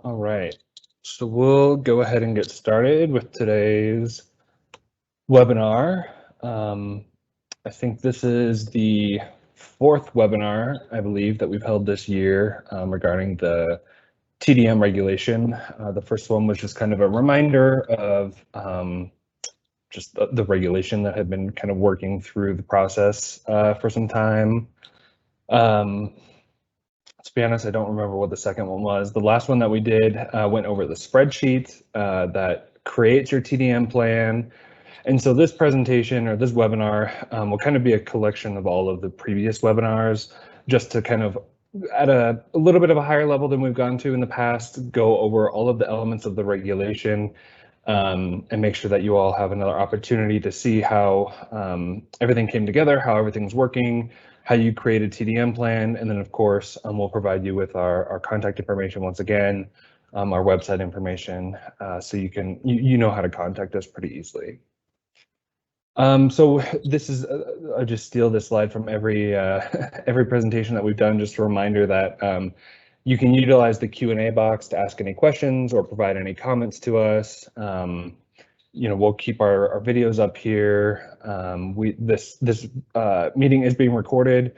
All right, so we'll go ahead and get started with today's webinar. I think this is the fourth webinar, I believe, that we've held this year regarding the TDM regulation. The first one was just kind of a reminder of just the regulation that had been kind of working through the process for some time. To be honest, I don't remember what the second one was. The last one that we did went over the spreadsheet that creates your TDM plan. And so this presentation or this webinar will kind of be a collection of all of the previous webinars, just to kind of at a little bit of a higher level than we've gone to in the past, go over all of the elements of the regulation and make sure that you all have another opportunity to see how everything came together, how everything's working, how you create a TDM plan, and then of course we'll provide you with our contact information once again, our website information, so you know how to contact us pretty easily. So this is I just steal this slide from every presentation that we've done. Just a reminder that you can utilize the Q&A box to ask any questions or provide any comments to us. We'll keep our videos up here. This meeting is being recorded,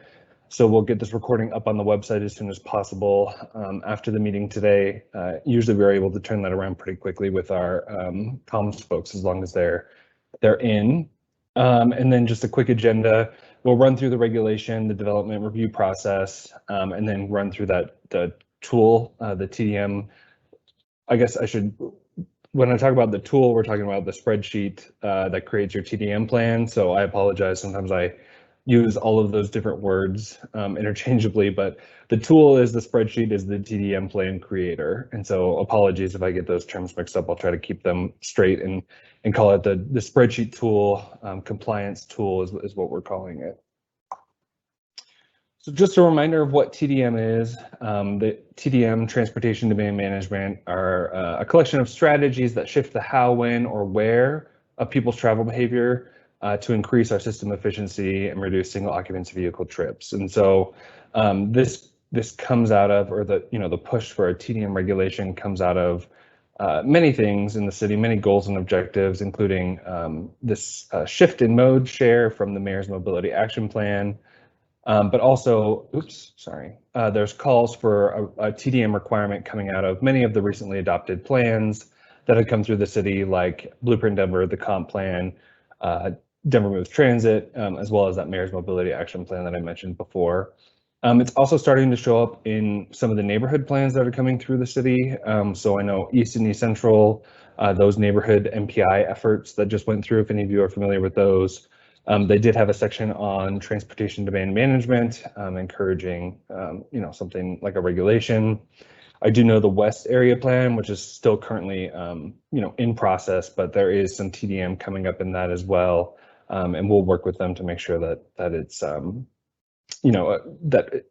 so we'll get this recording up on the website as soon as possible after the meeting today. Usually we're able to turn that around pretty quickly with our comms folks, as long as they're in. And then just a quick agenda. We'll run through the regulation, the development review process, and then run through the tool, the TDM. I guess when I talk about the tool, we're talking about the spreadsheet that creates your TDM plan. So I apologize, sometimes I use all of those different words interchangeably, but the tool is the spreadsheet is the TDM plan creator. And so apologies if I get those terms mixed up. I'll try to keep them straight and call it the spreadsheet tool. Compliance tool is what we're calling it. So just a reminder of what TDM is. The TDM, Transportation Demand Management, are a collection of strategies that shift the how, when, or where of people's travel behavior to increase our system efficiency and reduce single occupancy vehicle trips. And so this comes out of, or the push for a TDM regulation comes out of many things in the city, many goals and objectives, including this shift in mode share from the Mayor's Mobility Action Plan. But also, there's calls for a TDM requirement coming out of many of the recently adopted plans that have come through the city, like Blueprint Denver, the Comp Plan, Denver Moves Transit, as well as that Mayor's Mobility Action Plan that I mentioned before. It's also starting to show up in some of the neighborhood plans that are coming through the city. So I know East and East Central, those neighborhood MPI efforts that just went through, if any of you are familiar with those. They did have a section on transportation demand management, encouraging, something like a regulation. I do know the West Area Plan, which is still currently, in process, but there is some TDM coming up in that as well, and we'll work with them to make sure that it's, that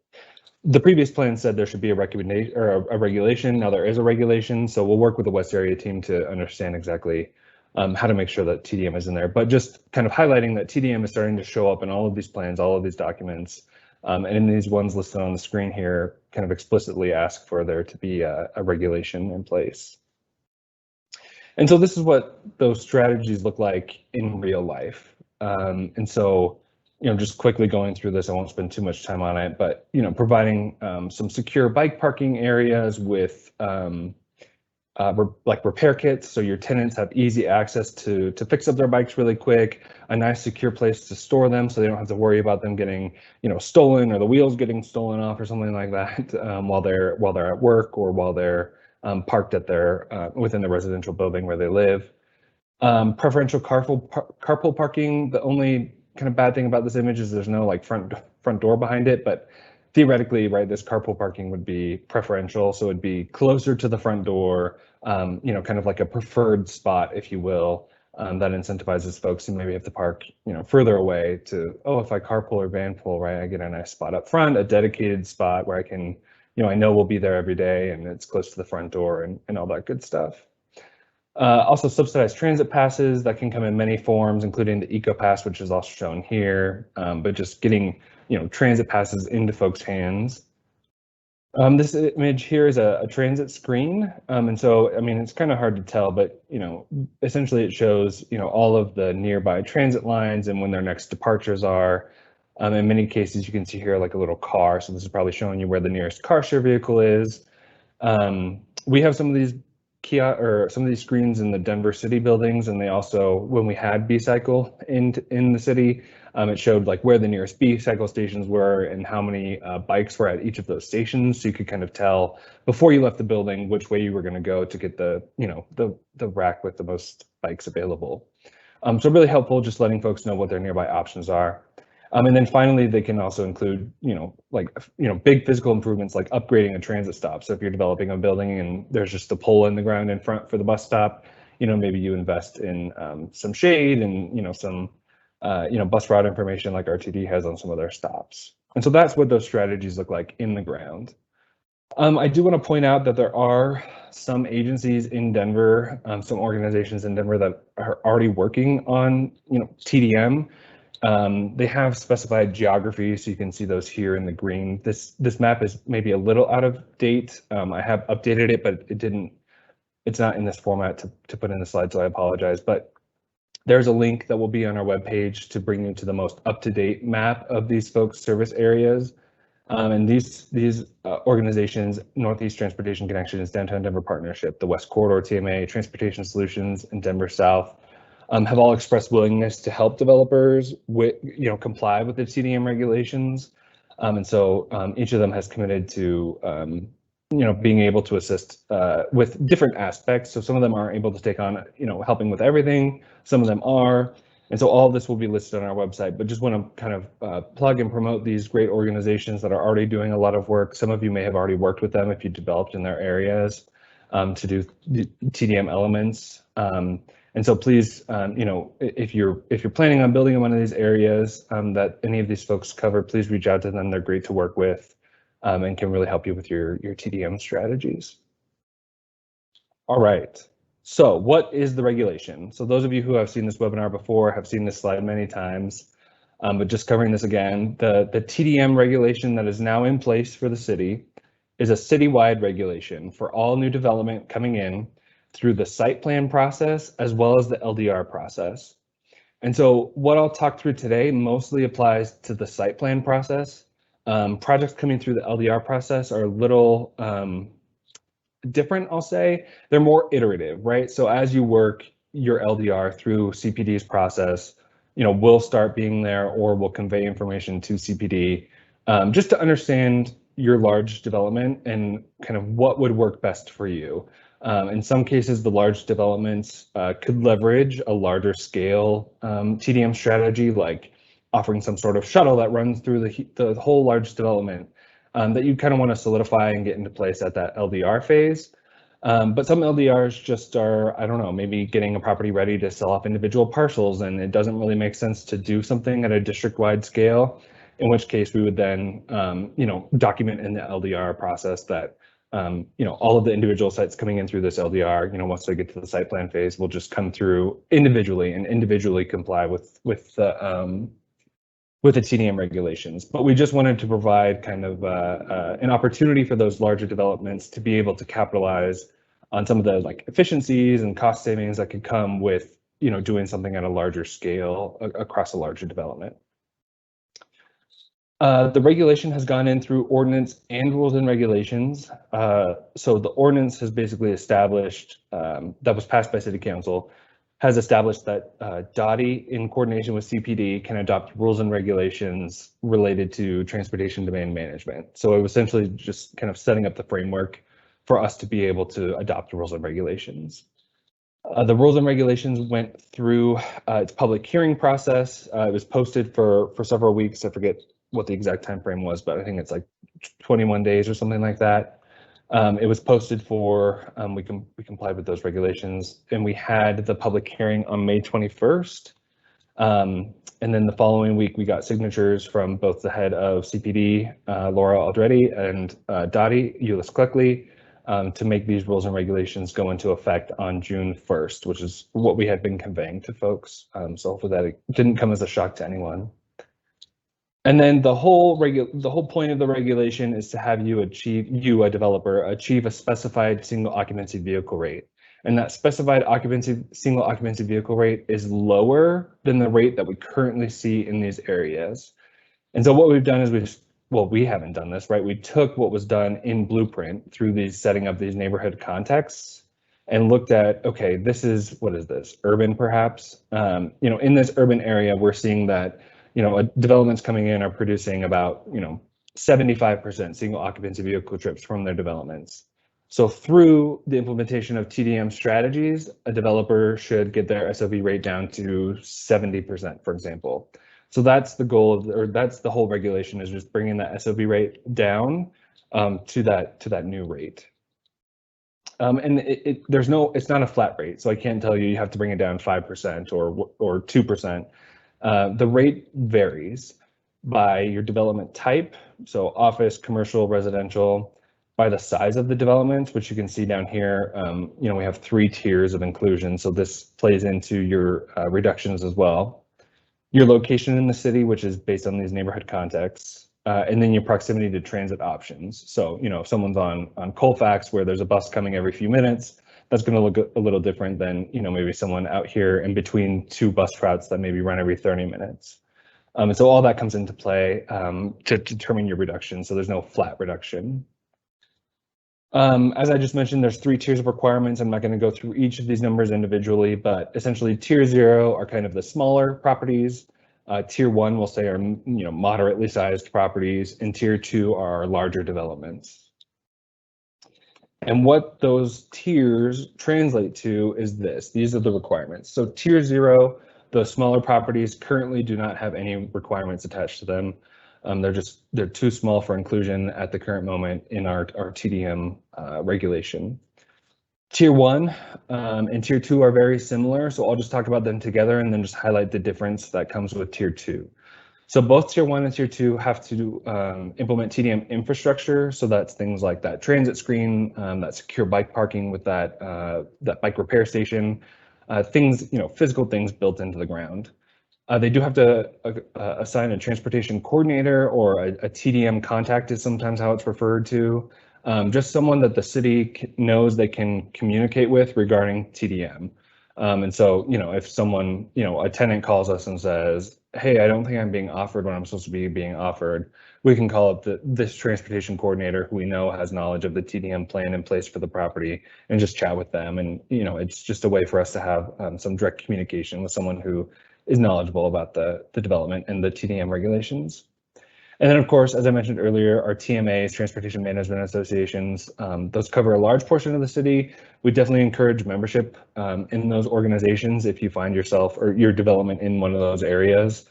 the previous plan said there should be a recommendation or a regulation. Now there is a regulation, so we'll work with the West Area team to understand exactly how to make sure that TDM is in there, but just kind of highlighting that TDM is starting to show up in all of these plans, all of these documents, and in these ones listed on the screen here, kind of explicitly ask for there to be a regulation in place. And so this is what those strategies look like in real life. And so, just quickly going through this, I won't spend too much time on it, but, providing some secure bike parking areas with like repair kits, so your tenants have easy access to fix up their bikes really quick, a nice secure place to store them so they don't have to worry about them getting stolen or the wheels getting stolen off or something like that while they're at work or while they're parked at their within the residential building where they live. Preferential carpool parking. The only kind of bad thing about this image is there's no like front door behind it, but theoretically, right, this carpool parking would be preferential, so it'd be closer to the front door, kind of like a preferred spot, if you will, that incentivizes folks who maybe have to park, further away to, if I carpool or vanpool, right, I get a nice spot up front, a dedicated spot where I can, I know we'll be there every day and it's close to the front door and all that good stuff. Also subsidized transit passes that can come in many forms, including the Eco Pass, which is also shown here, but just getting transit passes into folks' hands. This image here is a transit screen. And so, I mean, it's kind of hard to tell, but, essentially it shows, all of the nearby transit lines and when their next departures are. In many cases, you can see here like a little car. So this is probably showing you where the nearest car share vehicle is. We have some of these some of these screens in the Denver city buildings, and they also, when we had B-cycle in the city, it showed like where the nearest B-cycle stations were and how many bikes were at each of those stations, so you could kind of tell before you left the building which way you were going to go to get the the rack with the most bikes available. So really helpful, just letting folks know what their nearby options are. And then finally, they can also include, big physical improvements like upgrading a transit stop. So if you're developing a building and there's just a pole in the ground in front for the bus stop, maybe you invest in some shade and, some, bus route information like RTD has on some of their stops. And so that's what those strategies look like in the ground. I do want to point out that there are some agencies in Denver, some organizations in Denver that are already working on, TDM. They have specified geography, so you can see those here in the green. This map is maybe a little out of date. I have updated it, but it's not in this format to put in the slide, so I apologize. But there's a link that will be on our webpage to bring you to the most up-to-date map of these folks' service areas. And these organizations, Northeast Transportation Connections, Downtown Denver Partnership, the West Corridor TMA, Transportation Solutions, and Denver South, have all expressed willingness to help developers comply with the TDM regulations. And so each of them has committed to being able to assist with different aspects. So some of them aren't able to take on helping with everything. Some of them are. And so all of this will be listed on our website, but just want to kind of plug and promote these great organizations that are already doing a lot of work. Some of you may have already worked with them if you developed in their areas to do TDM elements. And so please, if you're planning on building in one of these areas that any of these folks cover, please reach out to them. They're great to work with and can really help you with your TDM strategies. All right. So what is the regulation? So those of you who have seen this webinar before have seen this slide many times, but just covering this again, the TDM regulation that is now in place for the city is a citywide regulation for all new development coming in through the site plan process as well as the LDR process. And so what I'll talk through today mostly applies to the site plan process. Projects coming through the LDR process are a little different, I'll say. They're more iterative, right? So as you work your LDR through CPD's process, we'll start being there or we'll convey information to CPD just to understand your large development and kind of what would work best for you. In some cases, the large developments could leverage a larger scale TDM strategy, like offering some sort of shuttle that runs through the whole large development that you kind of want to solidify and get into place at that LDR phase. But some LDRs just are, I don't know, maybe getting a property ready to sell off individual parcels, and it doesn't really make sense to do something at a district-wide scale, in which case we would then, document in the LDR process that, all of the individual sites coming in through this LDR, once they get to the site plan phase, will just come through individually and individually comply with the TDM regulations. But we just wanted to provide kind of an opportunity for those larger developments to be able to capitalize on some of the efficiencies and cost savings that could come with doing something at a larger scale across a larger development. The regulation has gone in through ordinance and rules and regulations. So the ordinance has basically established, that was passed by City Council, has established that DOTI, in coordination with CPD, can adopt rules and regulations related to transportation demand management. So it was essentially just kind of setting up the framework for us to be able to adopt rules and regulations. The rules and regulations went through its public hearing process. It was posted for several weeks. I forget what the exact time frame was, but I think it's like 21 days or something like that. It was posted for, we complied with those regulations, and we had the public hearing on May 21st. And then the following week, we got signatures from both the head of CPD, Laura Aldretti, and Dottie, Ulyss Cleckley, to make these rules and regulations go into effect on June 1st, which is what we had been conveying to folks. So hopefully that didn't come as a shock to anyone. And then the whole point of the regulation is to have you, a developer, achieve a specified single occupancy vehicle rate. And that specified single occupancy vehicle rate is lower than the rate that we currently see in these areas. And so what we've done is we haven't done this, right? We took what was done in Blueprint through these setting up these neighborhood contexts and looked at, okay, what is this, urban perhaps? In this urban area, we're seeing that, developments coming in are producing about, 75% single occupancy vehicle trips from their developments. So through the implementation of TDM strategies, a developer should get their SOV rate down to 70%, for example. So that's the goal or that's the whole regulation, is just bringing that SOV rate down to that new rate. And it's not a flat rate, so I can't tell you have to bring it down 5% or 2%. The rate varies by your development type, so office, commercial, residential, by the size of the development, which you can see down here. We have 3 tiers of inclusion, so this plays into your reductions as well. Your location in the city, which is based on these neighborhood contexts, and then your proximity to transit options. So, if someone's on Colfax where there's a bus coming every few minutes, that's going to look a little different than, maybe someone out here in between 2 bus routes that maybe run every 30 minutes. And so all that comes into play to determine your reduction. So there's no flat reduction. As I just mentioned, there's 3 tiers of requirements. I'm not going to go through each of these numbers individually, but essentially tier 0 are kind of the smaller properties. Tier 1 we'll say are moderately sized properties, and tier 2 are larger developments. And what those tiers translate to is this. These are the requirements. So tier 0, those smaller properties currently do not have any requirements attached to them. They're too small for inclusion at the current moment in our TDM regulation. Tier 1 and Tier 2 are very similar, so I'll just talk about them together and then just highlight the difference that comes with Tier 2. So both Tier 1 and Tier 2 have to implement TDM infrastructure, so that's things like that transit screen, that secure bike parking with that bike repair station, things, physical things built into the ground. They do have to assign a transportation coordinator, or a TDM contact is sometimes how it's referred to. Just someone that the city knows they can communicate with regarding TDM. And so, if someone, a tenant calls us and says, hey, I don't think I'm being offered what I'm supposed to be being offered, we can call up this transportation coordinator who we know has knowledge of the TDM plan in place for the property and just chat with them. And, it's just a way for us to have some direct communication with someone who is knowledgeable about the development and the TDM regulations. And then, of course, as I mentioned earlier, our TMAs, Transportation Management Associations, those cover a large portion of the city. We definitely encourage membership in those organizations if you find yourself or your development in one of those areas.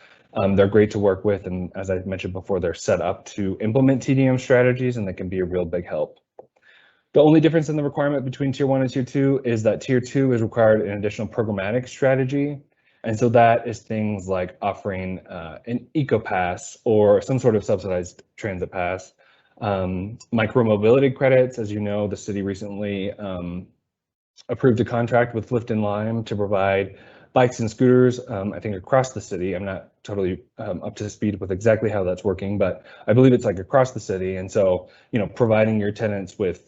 They're great to work with, and as I mentioned before, they're set up to implement TDM strategies, and they can be a real big help. The only difference in the requirement between Tier 1 and Tier 2 is that Tier 2 is required an additional programmatic strategy. And so that is things like offering an eco-pass or some sort of subsidized transit pass, micro-mobility credits. As you know, the city recently approved a contract with Lyft and Lime to provide bikes and scooters, I think across the city. I'm not totally up to speed with exactly how that's working, but I believe it's like across the city. And so, providing your tenants with,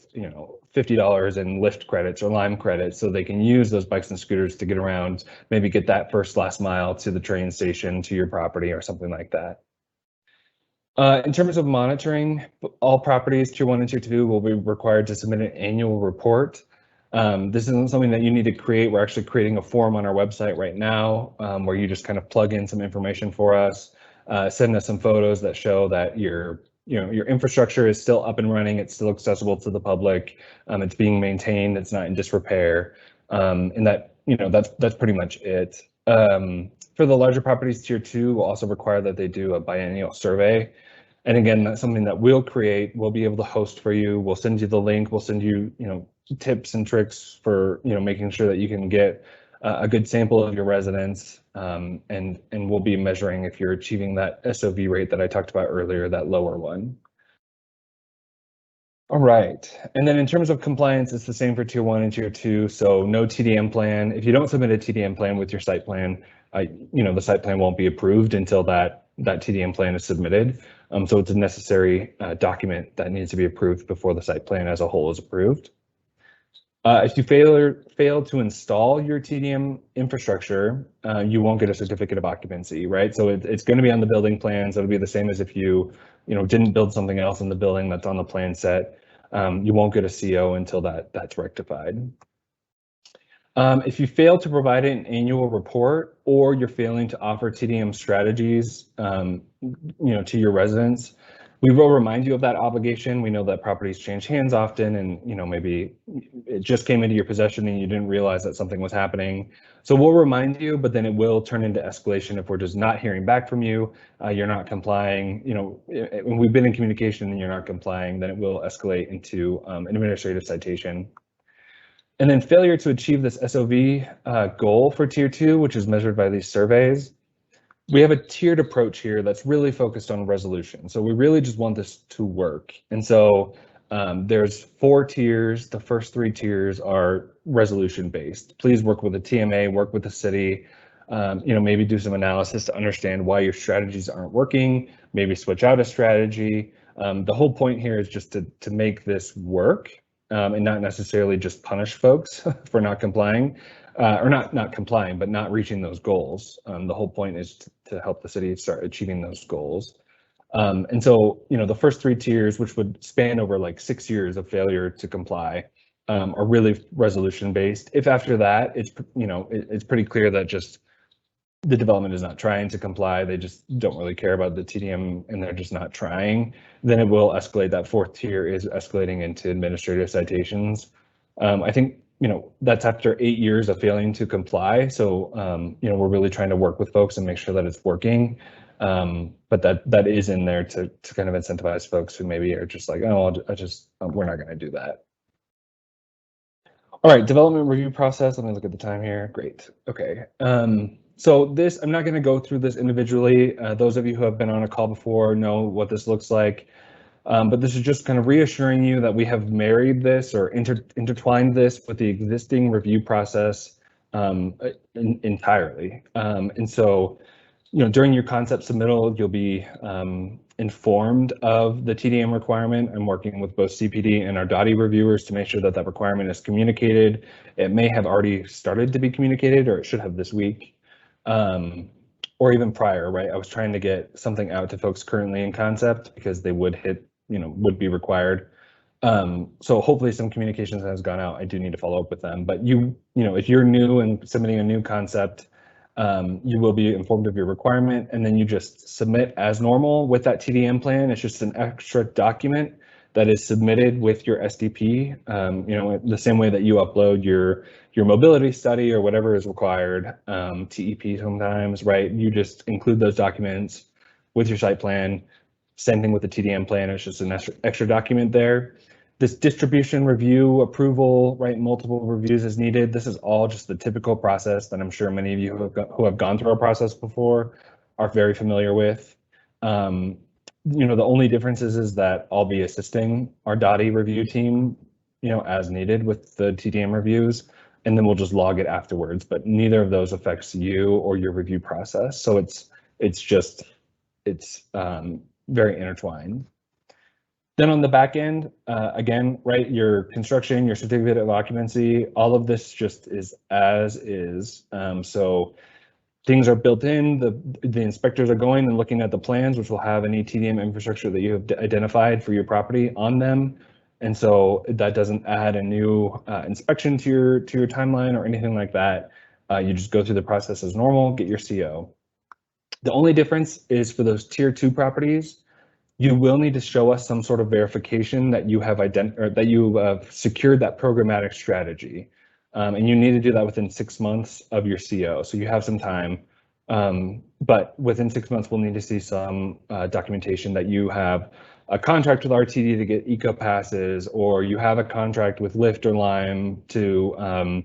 $50 in Lyft credits or Lime credits so they can use those bikes and scooters to get around, maybe get that last mile to the train station, to your property or something like that. In terms of monitoring, all properties, Tier 1 and Tier 2, will be required to submit an annual report. This isn't something that you need to create. We're actually creating a form on our website right now where you just kind of plug in some information for us, send us some photos that show that your infrastructure is still up and running. It's still accessible to the public. It's being maintained. It's not in disrepair. And that's pretty much it. For the larger properties, Tier 2 will also require that they do a biennial survey. And again, that's something that we'll create. We'll be able to host for you. We'll send you the link. We'll send you, tips and tricks for, making sure that you can get a good sample of your residents. And we'll be measuring if you're achieving that SOV rate that I talked about earlier, that lower one. All right, and then in terms of compliance, it's the same for Tier 1 and Tier 2. So no TDM plan. If you don't submit a TDM plan with your site plan, the site plan won't be approved until that that TDM plan is submitted. So it's a necessary document that needs to be approved before the site plan as a whole is approved. If you fail to install your TDM infrastructure, you won't get a certificate of occupancy, right? So it's going to be on the building plans. It'll be the same as if you didn't build something else in the building that's on the plan set. You won't get a CO until that's rectified. If you fail to provide an annual report, or you're failing to offer TDM strategies, to your residents, we will remind you of that obligation. We know that properties change hands often, and maybe it just came into your possession and you didn't realize that something was happening. So we'll remind you, but then it will turn into escalation if we're just not hearing back from you. You're not complying. When we've been in communication and you're not complying, then it will escalate into an administrative citation. And then failure to achieve this SOV goal for Tier 2, which is measured by these surveys. We have a tiered approach here that's really focused on resolution. So we really just want this to work. And so there's 4 tiers. The first 3 tiers are resolution based. Please work with the TMA, work with the city, maybe do some analysis to understand why your strategies aren't working, maybe switch out a strategy. The whole point here is just to make this work. And not necessarily just punish folks for not complying, or not complying, but not reaching those goals. The whole point is to help the city start achieving those goals. And so, the first 3 tiers, which would span over like 6 years of failure to comply, are really resolution based. If after that, it's pretty clear that just the development is not trying to comply, they just don't really care about the TDM and they're just not trying, then it will escalate. That 4th tier is escalating into administrative citations. I think, that's after 8 years of failing to comply. So, we're really trying to work with folks and make sure that it's working. But that is in there to kind of incentivize folks who maybe are just like, oh, we're not going to do that. All right, development review process. Let me look at the time here. Great. Okay. So this, I'm not going to go through this individually. Those of you who have been on a call before know what this looks like. But this is just kind of reassuring you that we have married this or intertwined this with the existing review process entirely. And so, during your concept submittal, you'll be informed of the TDM requirement. I'm working with both CPD and our DOTI reviewers to make sure that that requirement is communicated. It may have already started to be communicated, or it should have this week. Or even prior, right? I was trying to get something out to folks currently in concept because they would hit, would be required. So hopefully some communications has gone out. I do need to follow up with them, but if you're new and submitting a new concept, you will be informed of your requirement, and then you just submit as normal with that TDM plan. It's just an extra document that is submitted with your SDP, the same way that you upload your mobility study or whatever is required, TEP sometimes, right? You just include those documents with your site plan. Same thing with the TDM plan, it's just an extra document there. This distribution review approval, right? Multiple reviews is needed. This is all just the typical process that I'm sure many of you who have gone through our process before are very familiar with. The only difference is that I'll be assisting our DOTI review team, as needed with the TDM reviews, and then we'll just log it afterwards. But neither of those affects you or your review process. So it's very intertwined. Then on the back end, again, right, your construction, your certificate of occupancy, all of this just is as is. So things are built in, the inspectors are going and looking at the plans, which will have any TDM infrastructure that you have identified for your property on them. And so that doesn't add a new inspection to your timeline or anything like that. You just go through the process as normal, get your CO. The only difference is for those Tier 2 properties, you will need to show us some sort of verification that you have secured that programmatic strategy. And you need to do that within 6 months of your CO. So you have some time, but within 6 months, we'll need to see some documentation that you have a contract with RTD to get eco passes, or you have a contract with Lyft or Lime to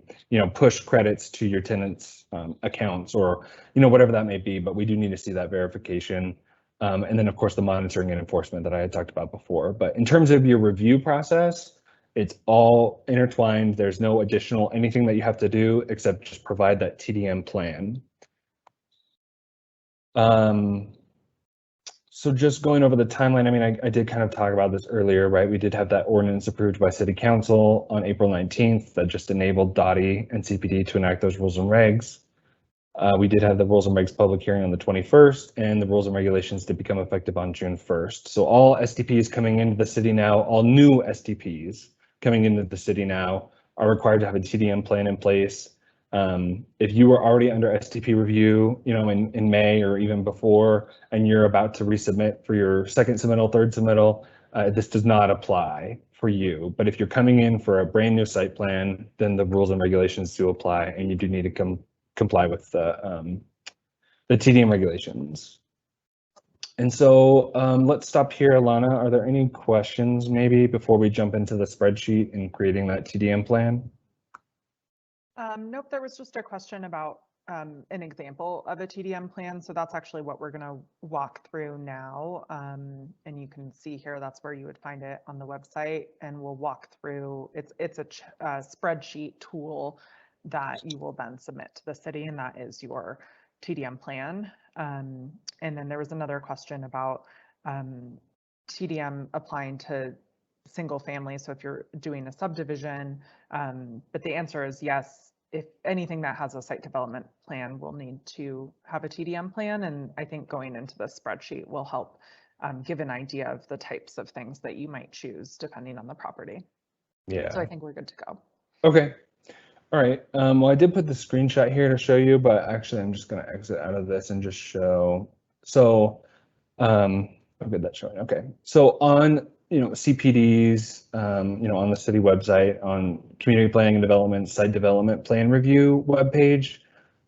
push credits to your tenants' accounts, or whatever that may be. But we do need to see that verification. And then, of course, the monitoring and enforcement that I had talked about before. But in terms of your review process, it's all intertwined. There's no additional anything that you have to do except just provide that TDM plan. So just going over the timeline, I mean, I did kind of talk about this earlier, right? We did have that ordinance approved by City Council on April 19th that just enabled DOTI and CPD to enact those rules and regs. We did have the rules and regs public hearing on the 21st, and the rules and regulations did become effective on June 1st. So all STPs coming into the city now, all new STPs coming into the city now are required to have a TDM plan in place. If you were already under STP review, you know, in May or even before, and you're about to resubmit for your second submittal, third submittal, this does not apply for you. But if you're coming in for a brand new site plan, then the rules and regulations do apply, and you do need to comply with the TDM regulations. And so let's stop here. Alana, are there any questions maybe before we jump into the spreadsheet and creating that TDM plan? Nope, there was just a question about an example of a TDM plan. So that's actually what we're going to walk through now. And you can see here, that's where you would find it on the website. And we'll walk through, it's a spreadsheet tool that you will then submit to the city, and that is your TDM plan. And then there was another question about TDM applying to single family. So if you're doing a subdivision, but the answer is yes. If anything that has a site development plan will need to have a TDM plan. And I think going into the spreadsheet will help give an idea of the types of things that you might choose depending on the property. Yeah. So I think we're good to go. Okay. All right. Well, I did put the screenshot here to show you, but actually I'm just going to exit out of this and just show. So, okay, that's showing. Okay. So on, you know, CPDs, you know, on the city website, on community planning and development, site development plan review webpage.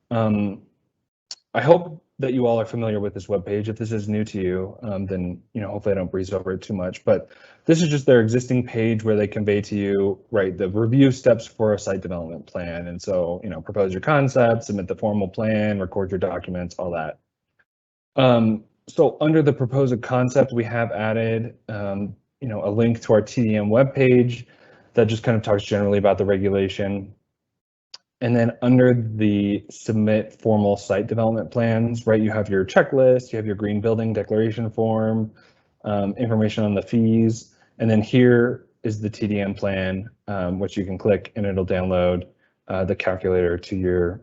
I hope that you all are familiar with this webpage. If this is new to you, then, you know, hopefully I don't breeze over it too much, but this is just their existing page where they convey to you, right, the review steps for a site development plan. And so, you know, propose your concept, submit the formal plan, record your documents, all that. So under the proposed concept, we have added, you know, a link to our TDM webpage that just kind of talks generally about the regulation. And then under the submit formal site development plans, right, you have your checklist, you have your green building declaration form, information on the fees, and then here is the TDM plan, which you can click and it'll download the calculator to your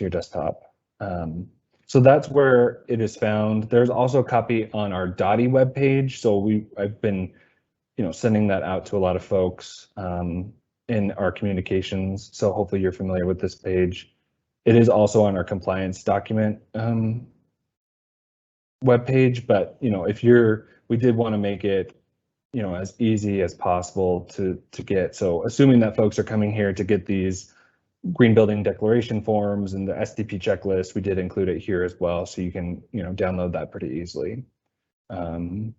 desktop. So that's where it is found. There's also a copy on our DOTI webpage. So I've been, you know, sending that out to a lot of folks in our communications. So hopefully you're familiar with this page. It is also on our compliance document webpage, but you know, we did want to make it, you know, as easy as possible to get. So assuming that folks are coming here to get these green building declaration forms and the STP checklist, we did include it here as well, so you can, you know, download that pretty easily. And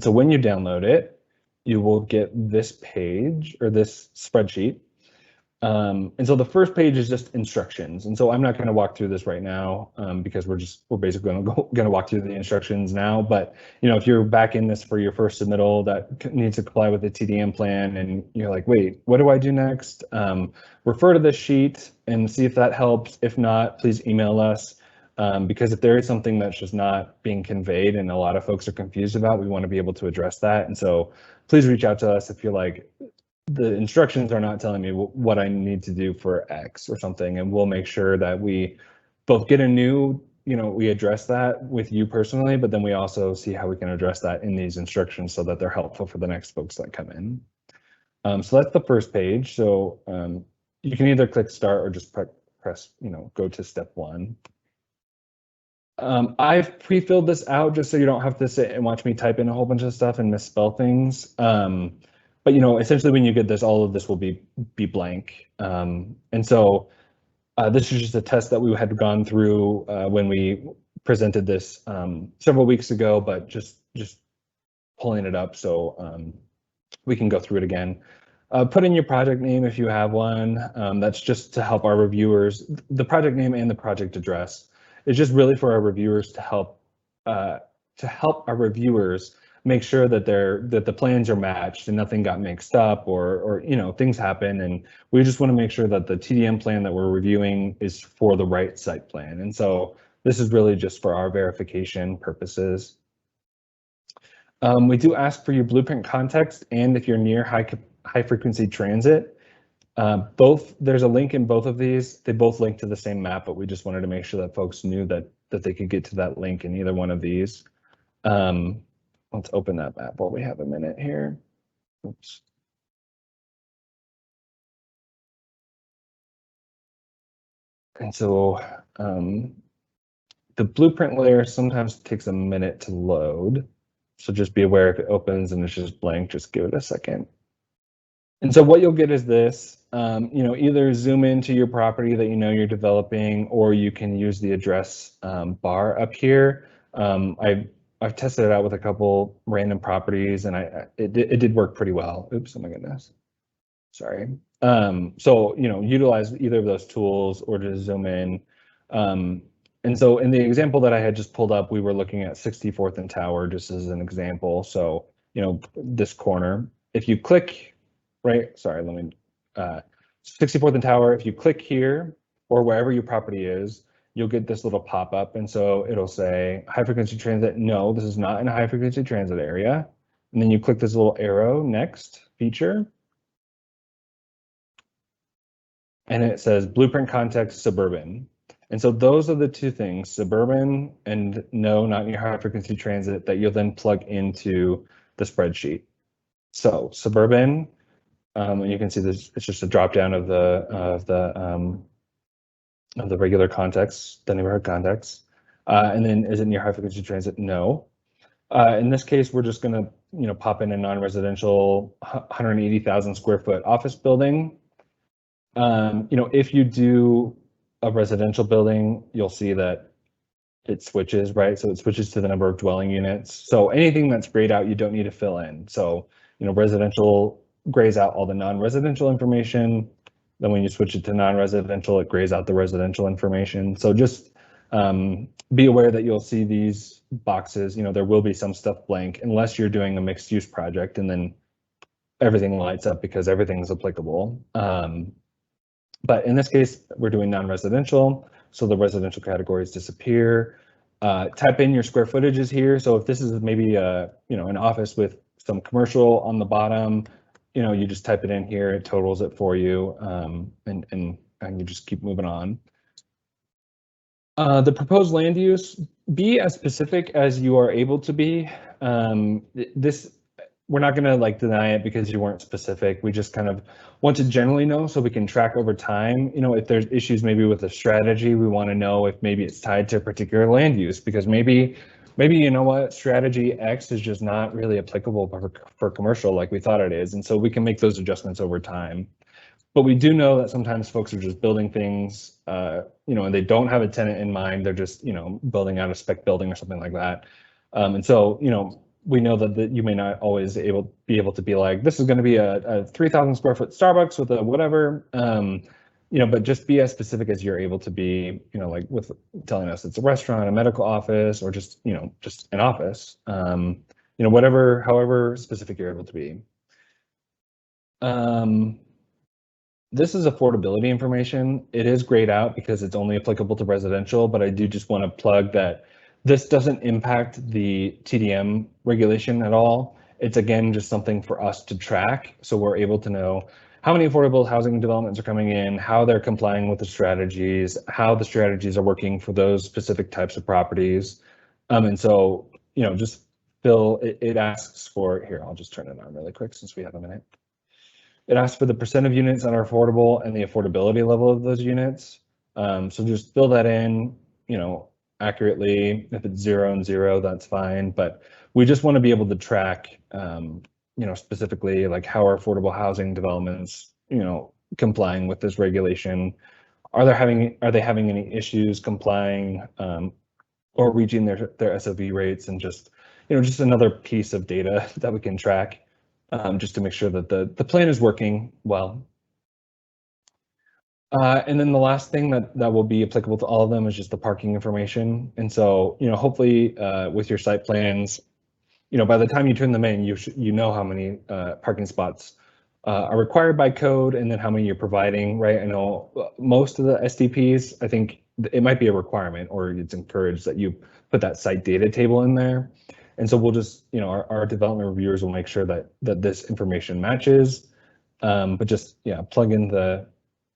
so when you download it, you will get this page or this spreadsheet. And so the first page is just instructions. And so I'm not going to walk through this right now because we're basically going to walk through the instructions now. But you know, if you're back in this for your first submittal that needs to comply with the TDM plan, and you're like, wait, what do I do next? Refer to this sheet and see if that helps. If not, please email us. Because if there is something that's just not being conveyed and a lot of folks are confused about, we want to be able to address that. And so please reach out to us if you're like, the instructions are not telling me what I need to do for X or something, and we'll make sure that we both get a new, you know, we address that with you personally, but then we also see how we can address that in these instructions so that they're helpful for the next folks that come in. So that's the first page. So you can either click start or just press, you know, go to step 1. I've pre-filled this out just so you don't have to sit and watch me type in a whole bunch of stuff and misspell things. But you know, essentially when you get this, all of this will be blank. And so this is just a test that we had gone through when we presented this several weeks ago, but just pulling it up so we can go through it again. Put in your project name if you have one. That's just to help our reviewers. The project name and the project address is just really for our reviewers to help our reviewers make sure that the plans are matched and nothing got mixed up or you know, things happen, and we just want to make sure that the TDM plan that we're reviewing is for the right site plan. And so This is really just for our verification purposes. We do ask for your blueprint context and if you're near high frequency transit. There's a link in both of these. They both link to the same map, but we just wanted to make sure that folks knew that they could get to that link in either one of these. Let's open that map while we have a minute here. Oops. And so the blueprint layer sometimes takes a minute to load. So just be aware if it opens and it's just blank, just give it a second. And so what you'll get is this, either zoom into your property that you're developing, or you can use the address bar up here. I've tested it out with a couple random properties and it did work pretty well. Oops, oh my goodness. Sorry. So, utilize either of those tools or just zoom in. And so in the example that I had just pulled up, we were looking at 64th and Tower just as an example. So, this corner, if you click, right, sorry, 64th and Tower, if you click here or wherever your property is, you'll get this little pop-up. And so it'll say high frequency transit. No, this is not in a high frequency transit area. And then you click this little arrow next feature. And it says blueprint context suburban. And so those are the two things, suburban and no, not near high frequency transit, that you'll then plug into the spreadsheet. So suburban, and you can see this, it's just a drop down of the regular context, the neighborhood context. And then is it near high frequency transit? No. In this case, we're just gonna pop in a non-residential 180,000 square foot office building. If you do a residential building, you'll see that it switches, right? So it switches to the number of dwelling units. So anything that's grayed out, you don't need to fill in. So, residential grays out all the non-residential information. Then when you switch it to non-residential, it grays out the residential information. So just be aware that you'll see these boxes, there will be some stuff blank unless you're doing a mixed use project, and then everything lights up because everything is applicable. But in this case, we're doing non-residential, so the residential categories disappear. Type in your square footages here. So if this is maybe an office with some commercial on the bottom, you just type it in here, it totals it for you, and you just keep moving on. The proposed land use, be as specific as you are able to be. We're not going to deny it because you weren't specific. We just kind of want to generally know so we can track over time. If there's issues maybe with the strategy, we want to know if maybe it's tied to a particular land use, because maybe strategy X is just not really applicable for commercial like we thought it is. And so we can make those adjustments over time. But we do know that sometimes folks are just building things, and they don't have a tenant in mind. They're just, building out a spec building or something like that. And so, we know that you may not always be able to be like, this is going to be a 3,000 square foot Starbucks with a whatever, but just be as specific as you're able to be, like with telling us it's a restaurant, a medical office, or just, just an office, however specific you're able to be. This is affordability information. It is grayed out because it's only applicable to residential, but I do just want to plug that this doesn't impact the TDM regulation at all. It's again just something for us to track, so we're able to know how many affordable housing developments are coming in, how they're complying with the strategies, how the strategies are working for those specific types of properties. And so, just it asks for, here, I'll just turn it on really quick since we have a minute. It asks for the percent of units that are affordable and the affordability level of those units. So just fill that in, accurately. If it's 0 and 0, that's fine. But we just want to be able to track, specifically like how are affordable housing developments, complying with this regulation. Are they having any issues complying or reaching their SOV rates, and just another piece of data that we can track. Just to make sure that the plan is working well. And then the last thing that will be applicable to all of them is just the parking information. And so, hopefully with your site plans, by the time you turn them in, you know how many parking spots are required by code, and then how many you're providing, right? I know most of the SDPs, I think it might be a requirement or it's encouraged that you put that site data table in there. And so we'll just, our development reviewers will make sure that this information matches, but just, plug in the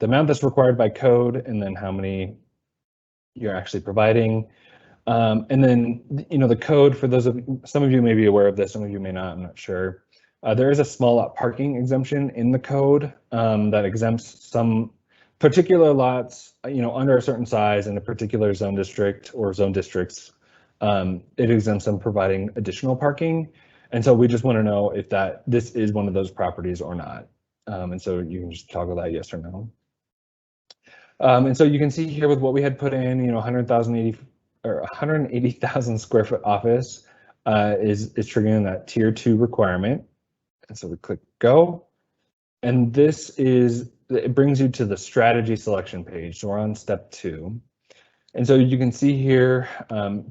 amount that's required by code and then how many you're actually providing. And then, the code, for those of some of you may be aware of this, some of you may not, I'm not sure. There is a small lot parking exemption in the code that exempts some particular lots, under a certain size in a particular zone district or zone districts. It exempts them providing additional parking. And so we just want to know if this is one of those properties or not. And so you can just toggle that yes or no. And so you can see here with what we had put in, 180,000 square foot office is triggering that tier 2 requirement. And so we click go. And it brings you to the strategy selection page. So we're on step 2. And so you can see here,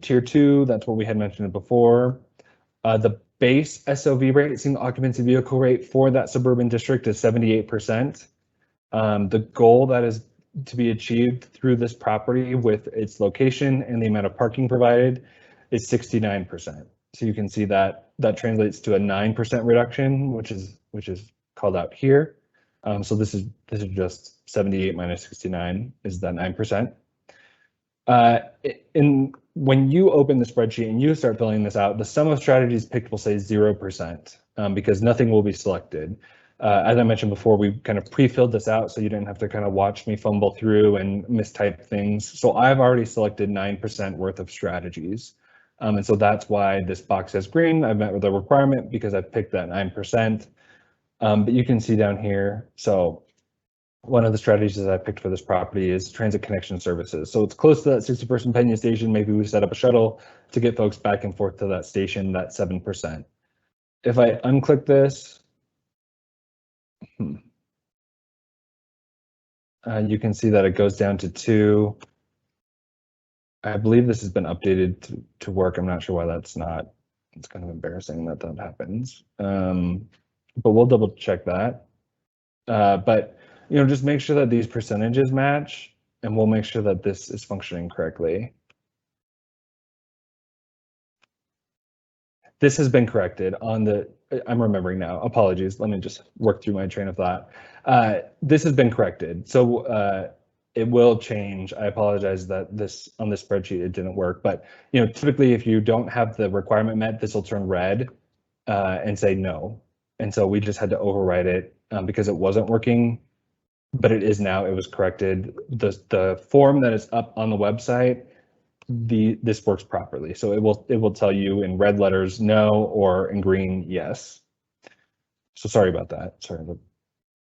tier 2, that's what we had mentioned before. The base SOV rate, single occupancy vehicle rate for that suburban district is 78%. The goal that is to be achieved through this property with its location and the amount of parking provided is 69%. So you can see that translates to a 9% reduction, which is called out here. So this is just 78 minus 69 is that 9%. When you open the spreadsheet and you start filling this out, the sum of strategies picked will say 0% because nothing will be selected. As I mentioned before, we kind of pre-filled this out so you didn't have to kind of watch me fumble through and mistype things. So I've already selected 9% worth of strategies. And so that's why this box says green. I've met with a requirement because I've picked that 9%. But you can see down here, so one of the strategies that I picked for this property is transit connection services. So it's close to that 60-person Penn station. Maybe we set up a shuttle to get folks back and forth to that station, that 7%. If I unclick this, you can see that it goes down to 2. I believe this has been updated to work. I'm not sure why that's not. It's kind of embarrassing that happens. But we'll double check that. But just make sure that these percentages match, and we'll make sure that this is functioning correctly. This has been corrected on the, I'm remembering now, apologies. Let me just work through my train of thought. This has been corrected. So it will change. I apologize that on this spreadsheet, it didn't work, but typically if you don't have the requirement met, this will turn red and say no. And so we just had to overwrite it because it wasn't working, but it is now. It was corrected. The form that is up on the website, this works properly. So it will tell you in red letters no, or in green yes. So sorry about that. Sorry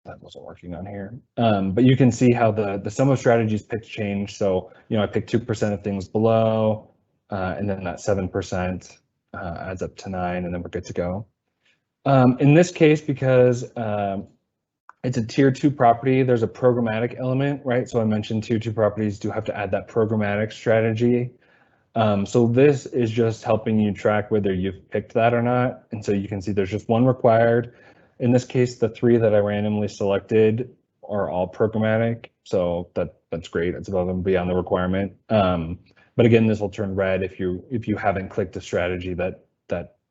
that wasn't working on here. But you can see how the sum of strategies picked change. So I picked 2% of things below, and then that 7% adds up to 9, and then we're good to go. In this case, because it's a tier 2 property, there's a programmatic element, right? So I mentioned tier 2 properties do have to add that programmatic strategy. So this is just helping you track whether you've picked that or not. And so you can see there's just one required. In this case, the 3 that I randomly selected are all programmatic. So that's great. It's above and beyond the requirement. But again, this will turn red if you haven't clicked a strategy that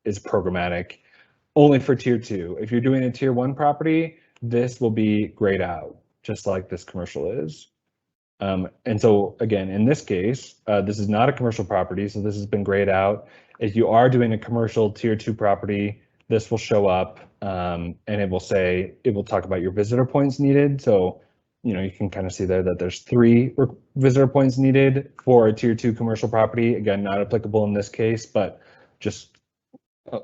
is programmatic only for tier 2. If you're doing a tier 1 property, this will be grayed out, just like this commercial is. And so again, in this case, this is not a commercial property, so this has been grayed out. If you are doing a commercial tier 2 property, this will show up and it will talk about your visitor points needed. So, you can kind of see there that there's 3 visitor points needed for a tier 2 commercial property. Again, not applicable in this case, but just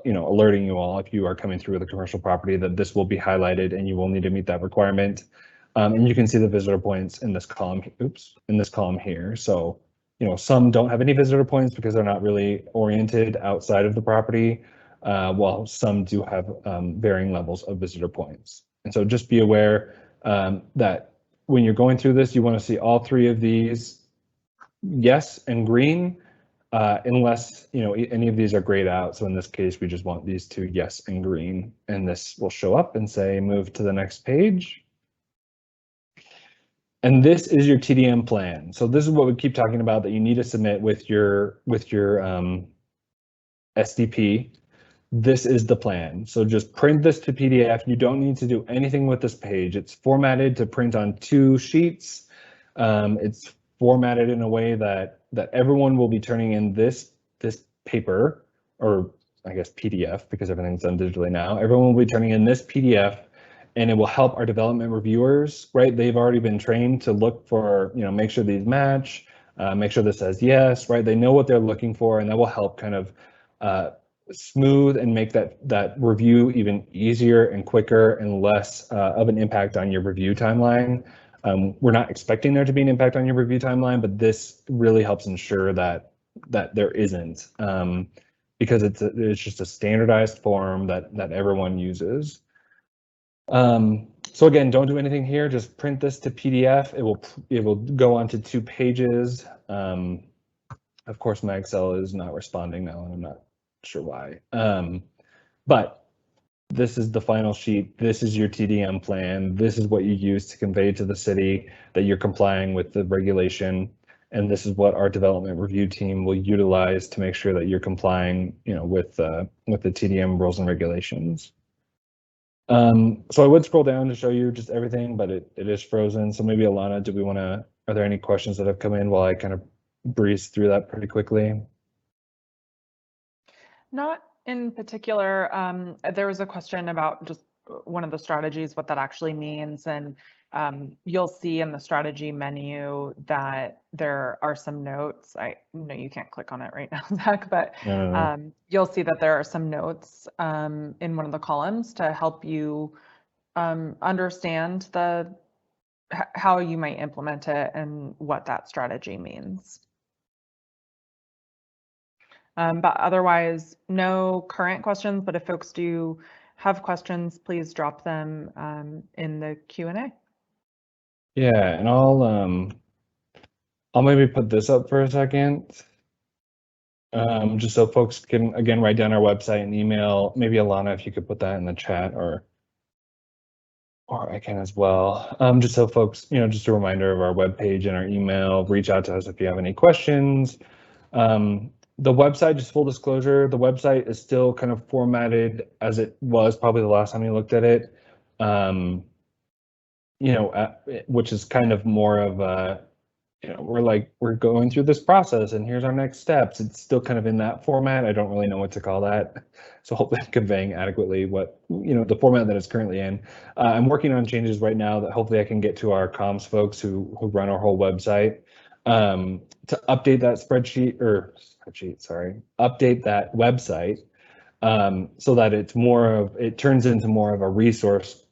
alerting you all if you are coming through with a commercial property that this will be highlighted and you will need to meet that requirement. And you can see the visitor points in this column. In this column here. So, some don't have any visitor points because they're not really oriented outside of the property, while some do have varying levels of visitor points. And so just be aware that when you're going through this, you want to see all 3 of these yes and green, unless any of these are grayed out. So in this case, we just want these 2 yes and green, and this will show up and say move to the next page. And this is your TDM plan. So this is what we keep talking about that you need to submit with your SDP. This is the plan. So just print this to PDF. You don't need to do anything with this page. It's formatted to print on 2 sheets. It's formatted in a way that everyone will be turning in this paper, or I guess PDF, because everything's done digitally now. Everyone will be turning in this PDF, and it will help our development reviewers, right? They've already been trained to look for, make sure these match, make sure this says yes, right? They know what they're looking for, and that will help kind of smooth and make that review even easier and quicker and less of an impact on your review timeline. We're not expecting there to be an impact on your review timeline, but this really helps ensure that there isn't, because it's just a standardized form that everyone uses. So again, don't do anything here. Just print this to PDF. It will go onto 2 pages. Of course, my Excel is not responding now, and I'm not sure why. But this is the final sheet. This is your TDM plan. This is what you use to convey to the city that you're complying with the regulation. And this is what our development review team will utilize to make sure that you're complying, with the TDM rules and regulations. So I would scroll down to show you just everything, but it is frozen. So maybe Alana, are there any questions that have come in while I kind of breeze through that pretty quickly? Not in particular. There was a question about just one of the strategies, what that actually means. And you'll see in the strategy menu that there are some notes. I know you can't click on it right now, Zach, but you'll see that there are some notes in one of the columns to help you understand how you might implement it and what that strategy means. But otherwise, no current questions, but if folks do have questions, please drop them in the Q&A. Yeah, and I'll maybe put this up for a second, just so folks can, again, write down our website and email. Maybe Alana, if you could put that in the chat, or I can as well. Just so folks, just a reminder of our webpage and our email. Reach out to us if you have any questions. The website, just full disclosure, the website is still kind of formatted as it was probably the last time you looked at it, which is kind of more of a, we're going through this process and here's our next steps. It's still kind of in that format. I don't really know what to call that. So hopefully I'm conveying adequately what, the format that it's currently in. I'm working on changes right now that hopefully I can get to our comms folks who run our whole website, to update that update that website, so that it turns into more of a resource,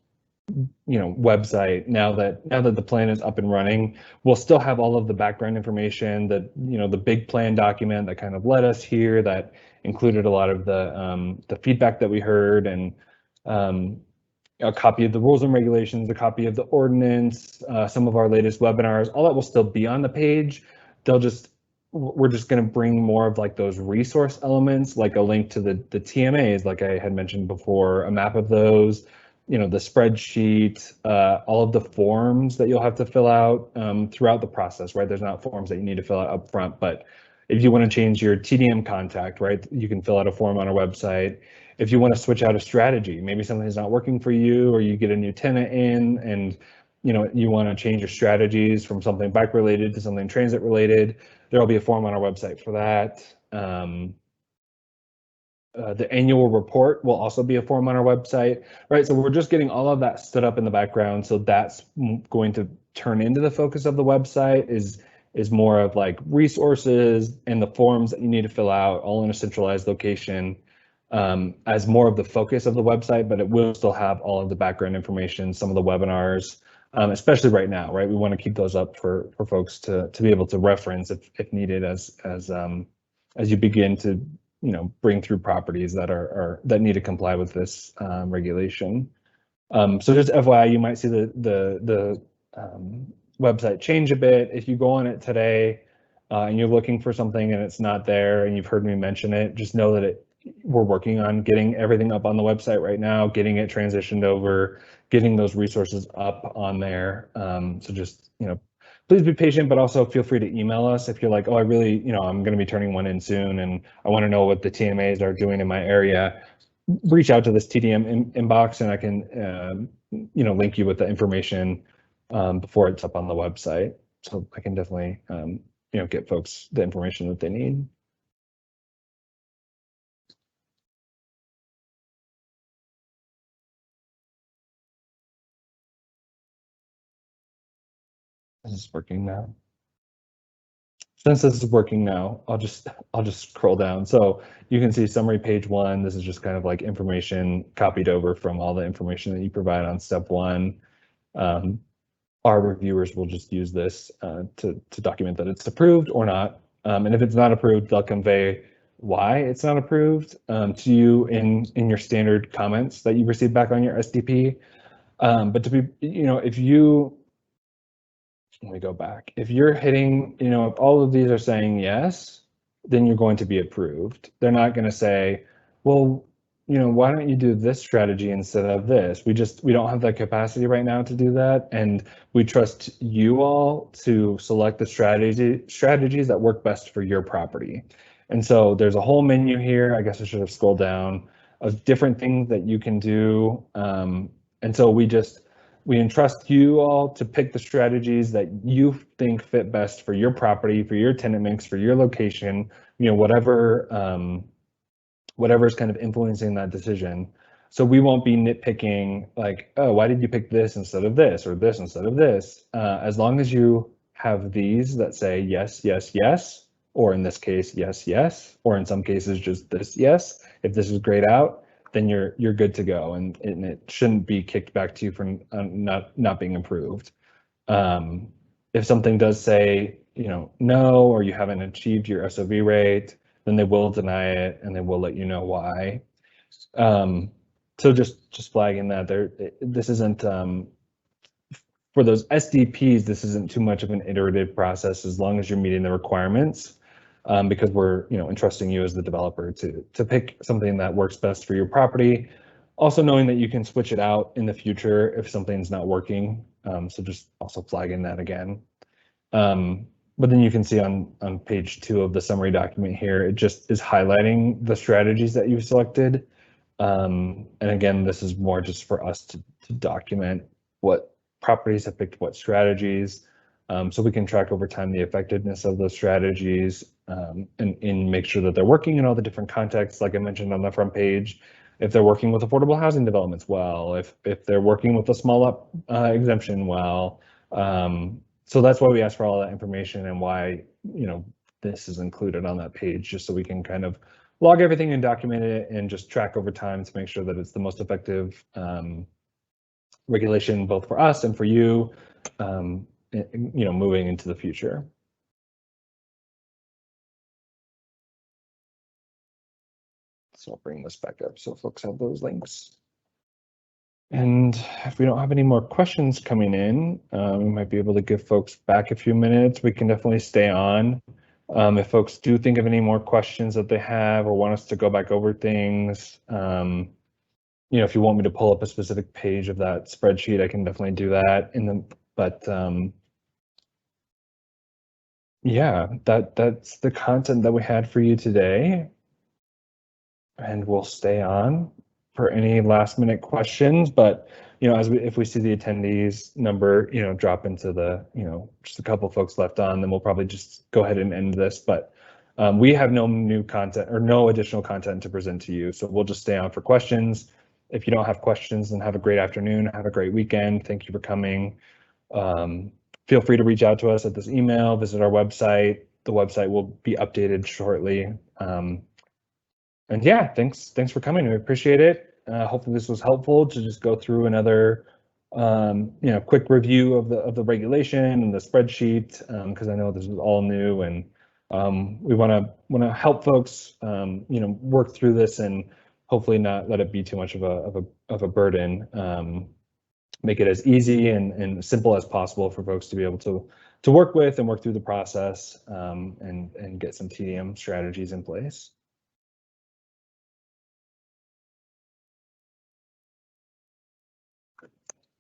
website. Now that the plan is up and running, we'll still have all of the background information, that the big plan document that kind of led us here, that included a lot of the feedback that we heard, and a copy of the rules and regulations, a copy of the ordinance, some of our latest webinars. All that will still be on the page. We're just going to bring more of like those resource elements, like a link to the TMAs, like I had mentioned before, a map of those, the spreadsheet, all of the forms that you'll have to fill out throughout the process, right? There's not forms that you need to fill out up front, but if you want to change your TDM contact, right, you can fill out a form on our website. If you want to switch out a strategy, maybe something's not working for you, or you get a new tenant in and you want to change your strategies from something bike related to something transit related, there'll be a form on our website for that. The annual report will also be a form on our website, right? So we're just getting all of that stood up in the background. So that's going to turn into the focus of the website, is more of like resources and the forms that you need to fill out all in a centralized location, as more of the focus of the website, but it will still have all of the background information, some of the webinars, especially right now, right? We want to keep those up for folks to be able to reference if needed, as you begin to bring through properties that need to comply with this regulation. So just FYI, you might see the website change a bit. If you go on it today and you're looking for something and it's not there, and you've heard me mention it, just know that we're working on getting everything up on the website right now, getting it transitioned over, getting those resources up on there. So just, please be patient, but also feel free to email us if you're like, oh, I really, I'm going to be turning one in soon and I want to know what the TMAs are doing in my area. Reach out to this TDM inbox and I can, link you with the information before it's up on the website. So I can definitely, get folks the information that they need. This is working now. Since this is working now, I'll just scroll down. So you can see summary page 1. This is just kind of like information copied over from all the information that you provide on step 1. Our reviewers will just use this to document that it's approved or not. And if it's not approved, they'll convey why it's not approved to you in your standard comments that you receive back on your SDP. But to be, if you, let me go back. If you're hitting, if all of these are saying yes, then you're going to be approved. They're not going to say, well, why don't you do this strategy instead of this? We don't have that capacity right now to do that. And we trust you all to select the strategies that work best for your property. And so there's a whole menu here. I guess I should have scrolled down of different things that you can do. And so we entrust you all to pick the strategies that you think fit best for your property, for your tenant mix, for your location, whatever is kind of influencing that decision. So we won't be nitpicking like, oh, why did you pick this instead of this or this instead of this? As long as you have these that say yes, yes, yes, or in this case, yes, yes, or in some cases just this yes, if this is grayed out, then you're good to go, and it shouldn't be kicked back to you for not being approved. If something does say, no, or you haven't achieved your SOV rate, then they will deny it and they will let you know why. So just flagging that this isn't for those SDPs, this isn't too much of an iterative process as long as you're meeting the requirements. Because we're entrusting you as the developer to pick something that works best for your property. Also knowing that you can switch it out in the future if something's not working. So just also flagging that again. But then you can see on page 2 of the summary document here, it just is highlighting the strategies that you've selected. And again, this is more just for us to document what properties have picked what strategies. So we can track over time the effectiveness of those strategies and make sure that they're working in all the different contexts, like I mentioned on the front page. If they're working with affordable housing developments well, if they're working with a small up exemption well. So that's why we ask for all that information and why this is included on that page, just so we can kind of log everything and document it and just track over time to make sure that it's the most effective regulation both for us and for you. Moving into the future. So I'll bring this back up so folks have those links. And if we don't have any more questions coming in, we might be able to give folks back a few minutes. We can definitely stay on. If folks do think of any more questions that they have or want us to go back over things, if you want me to pull up a specific page of that spreadsheet, I can definitely do that. Yeah, that's the content that we had for you today. And we'll stay on for any last minute questions, but if we see the attendees number drop into the just a couple folks left on, then we'll probably just go ahead and end this. But we have no new content or no additional content to present to you, so we'll just stay on for questions. If you don't have questions, then have a great afternoon, have a great weekend. Thank you for coming. Feel free to reach out to us at this email, visit our website. The website will be updated shortly. And yeah, thanks for coming. We appreciate it. Hopefully this was helpful to just go through another quick review of the regulation and the spreadsheet, because I know this is all new, and we want to help folks work through this and hopefully not let it be too much of a burden. Make it as easy and simple as possible for folks to be able to work with and work through the process and get some TDM strategies in place.